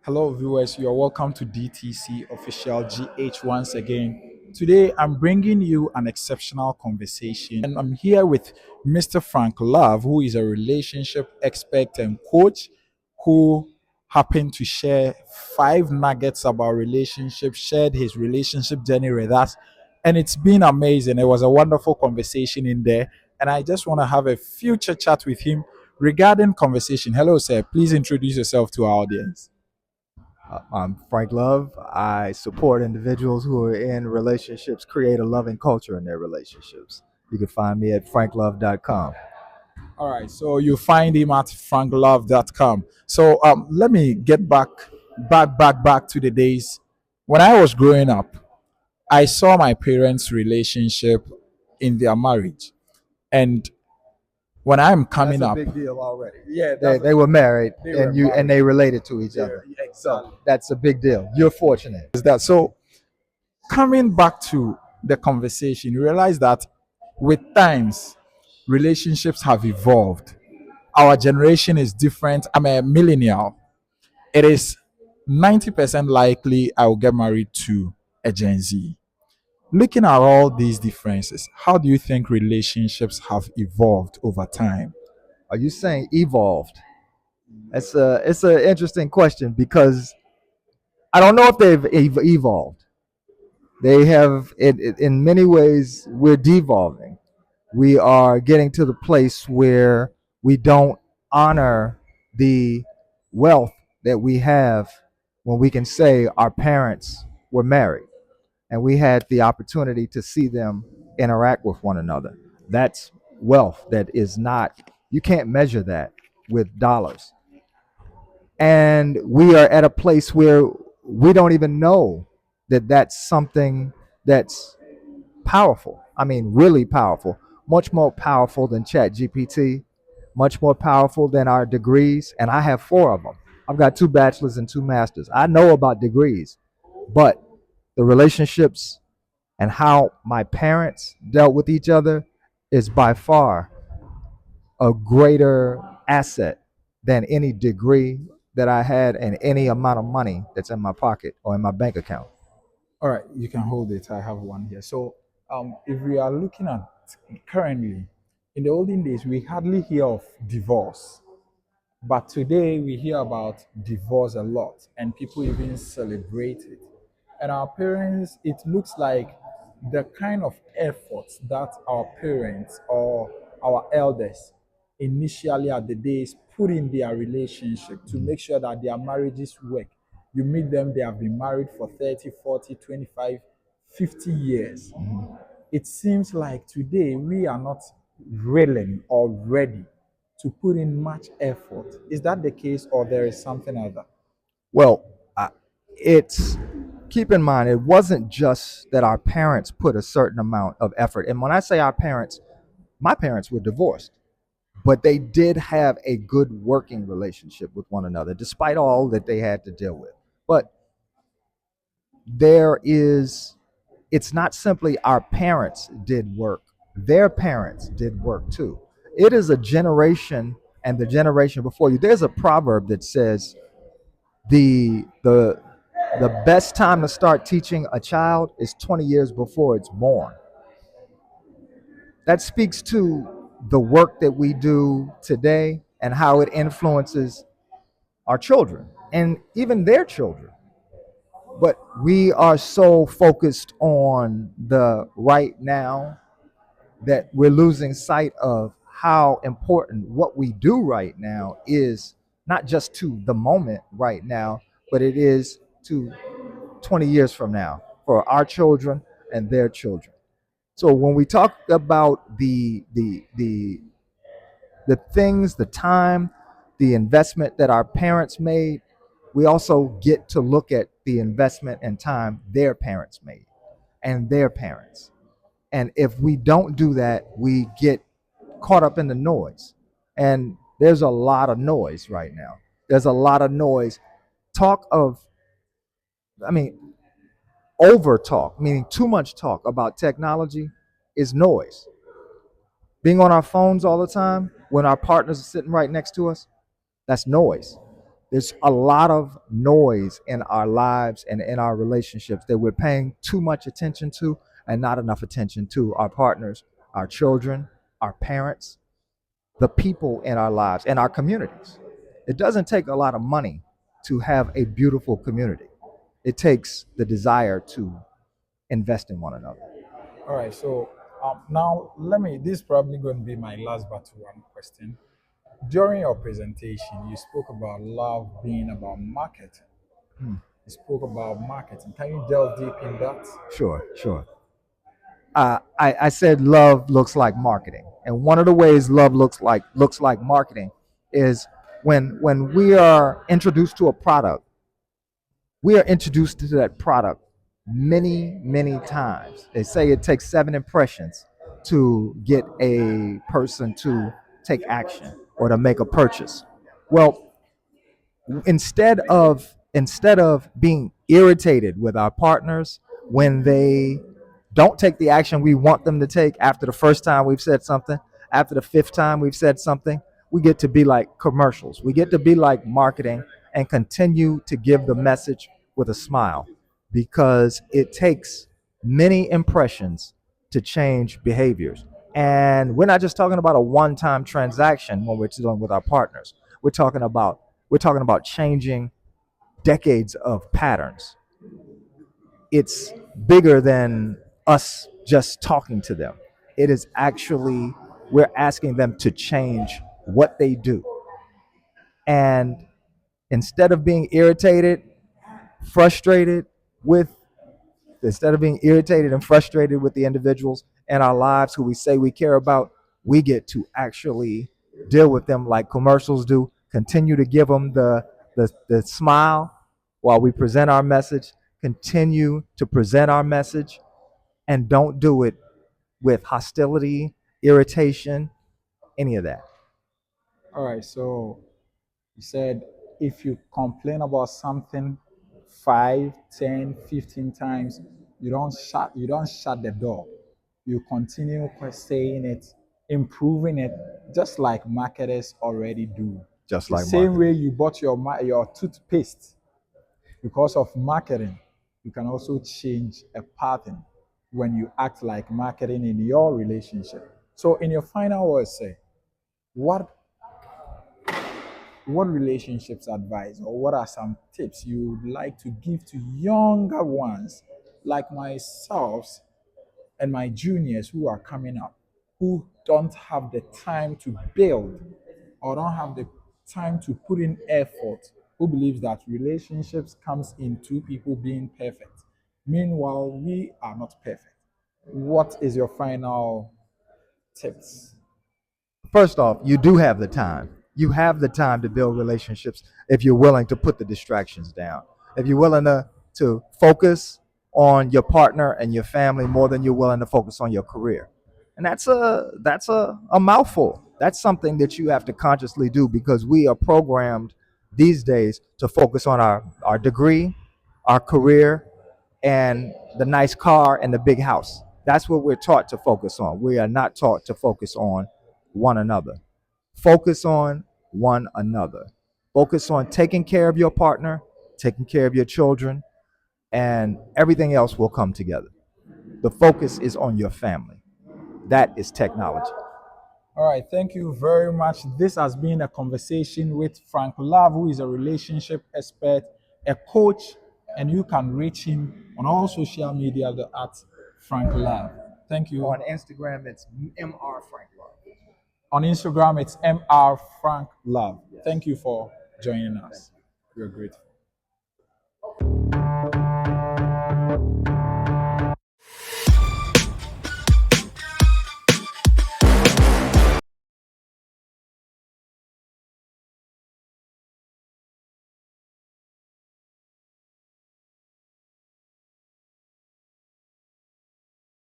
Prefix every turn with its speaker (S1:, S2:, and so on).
S1: Hello, viewers. You are welcome to DTC OfficialGh once again. Today, I'm bringing you an exceptional conversation, and I'm here with Mr. Frank Love, who is a relationship expert and coach who happened to share 5 nuggets about relationships, shared his relationship journey with us, and it's been amazing. It was a wonderful conversation in there, and I just want to have a future chat with him regarding conversation. Hello, sir. Please introduce yourself to our audience.
S2: I'm Frank Love. I support individuals who are in relationships, create a loving culture in their relationships. You can find me at franklove.com.
S1: All right, so you find him at franklove.com. So let me get back to the days when I was growing up. I saw my parents' relationship in their marriage, and when I'm
S2: That's
S1: coming
S2: a
S1: up,
S2: big deal already.
S1: yeah,
S2: They were married
S1: they were
S2: and they
S1: married.
S2: related to each
S1: Yeah,
S2: other.
S1: exactly.
S2: So that's a big deal. You're fortunate.
S1: Is that so? Coming back to the conversation, you realize that with times, relationships have evolved. Our generation is different. I'm a millennial. It is 90% likely I will get married to a Gen Z. Looking at all these differences, how do you think relationships have evolved over time?
S2: Are you saying evolved? It's an interesting question because I don't know if they've evolved. They have in many ways we're devolving. We are getting to the place where we don't honor the wealth that we have when we can say our parents were married and we had the opportunity to see them interact with one another. That's wealth that is not, you can't measure that with dollars. And we are at a place where we don't even know that that's something that's powerful. I mean, really powerful. Much more powerful than Chat GPT, much more powerful than our degrees. And I have 4 of them. I've got 2 bachelors and 2 masters. I know about degrees, but the relationships and how my parents dealt with each other is by far a greater asset than any degree that I had and any amount of money that's in my pocket or in my bank account.
S1: All right, you can hold it. I have one here. So, if we are looking at currently, in the olden days, we hardly hear of divorce. But today we hear about divorce a lot and people even celebrate it. And our parents, it looks like the kind of efforts that our parents or our elders initially at the days put in their relationship to make sure that their marriages work. You meet them, they have been married for 30, 40, 25, 50 years. It seems like today we are not willing or ready to put in much effort. Is that the case, or there is something other?
S2: Well, it's keep in mind it wasn't just that our parents put a certain amount of effort. And when I say our parents, my parents were divorced, but they did have a good working relationship with one another, despite all that they had to deal with. But there is, it's not simply our parents did work, their parents did work too. It is a generation and the generation before you. There's a proverb that says the the the best time to start teaching a child is 20 years before it's born. That speaks to the work that we do today and how it influences our children and even their children. But we are so focused on the right now that we're losing sight of how important what we do right now is, not just to the moment right now, but it is to 20 years from now for our children and their children. So when we talk about the things, the time, the investment that our parents made, we also get to look at the investment and time their parents made and their parents. And if we don't do that, we get caught up in the noise. And there's a lot of noise right now. There's a lot of noise. Talk of, I mean, over talk, meaning too much talk about technology is noise. Being on our phones all the time when our partners are sitting right next to us, that's noise. There's a lot of noise in our lives and in our relationships that we're paying too much attention to and not enough attention to our partners, our children, our parents, the people in our lives, and our communities. It doesn't take a lot of money to have a beautiful community. It takes the desire to invest in one another.
S1: All right, so now let me. This is probably going to be my last but one question. During your presentation, you spoke about love being about marketing.
S2: Hmm.
S1: You spoke about marketing. Can you delve deep in that?
S2: Sure, sure. I said love looks like marketing, and one of the ways love looks like marketing is when we are introduced to a product. We are introduced to that product many times. They say it takes 7 impressions to get a person to take action or to make a purchase. Well, instead of being irritated with our partners when they don't take the action we want them to take after the first time we've said something, after the fifth time we've said something, we get to be like commercials. We get to be like marketing and continue to give the message with a smile, because it takes many impressions to change behaviors. And we're not just talking about a one-time transaction when we're dealing with our partners. We're talking about we're talking about changing decades of patterns. It's bigger than us just talking to them. It is actually, we're asking them to change what they do. And instead of being irritated, frustrated with instead of being irritated and frustrated with the individuals in our lives who we say we care about, we get to actually deal with them like commercials do, continue to give them the smile while we present our message, continue to present our message, and don't do it with hostility, irritation, any of that.
S1: All right, so you said if you complain about something 5, 10, 15 times, you don't shut the door. You continue saying it, improving it, just like marketers already do.
S2: Just
S1: The
S2: like
S1: same
S2: marketing.
S1: way you bought your toothpaste because of marketing, you can also change a pattern when you act like marketing in your relationship. So in your final words, say what what relationships advice or what are some tips you would like to give to younger ones like myself and my juniors who are coming up, who don't have the time to build or don't have the time to put in effort, who believes that relationships comes in two people being perfect, meanwhile we are not perfect? What is your final tips?
S2: First off, you do have the time. You have the time to build relationships if you're willing to put the distractions down. If you're willing to focus on your partner and your family more than you're willing to focus on your career. And that's a mouthful. That's something that you have to consciously do, because we are programmed these days to focus on our degree, our career, and the nice car and the big house. That's what we're taught to focus on. We are not taught to focus on one another. Focus on one another. Focus on taking care of your partner, taking care of your children, and everything else will come together. The focus is on your family. That is technology.
S1: All right, thank you very much. This has been a conversation with Frank Love, who is a relationship expert, a coach, and you can reach him on all social media at Frank Love. Thank you.
S2: On Instagram, it's Mr. Frank Love.
S1: On Instagram, it's Mr. Frank Love. Thank you for joining us. We're grateful.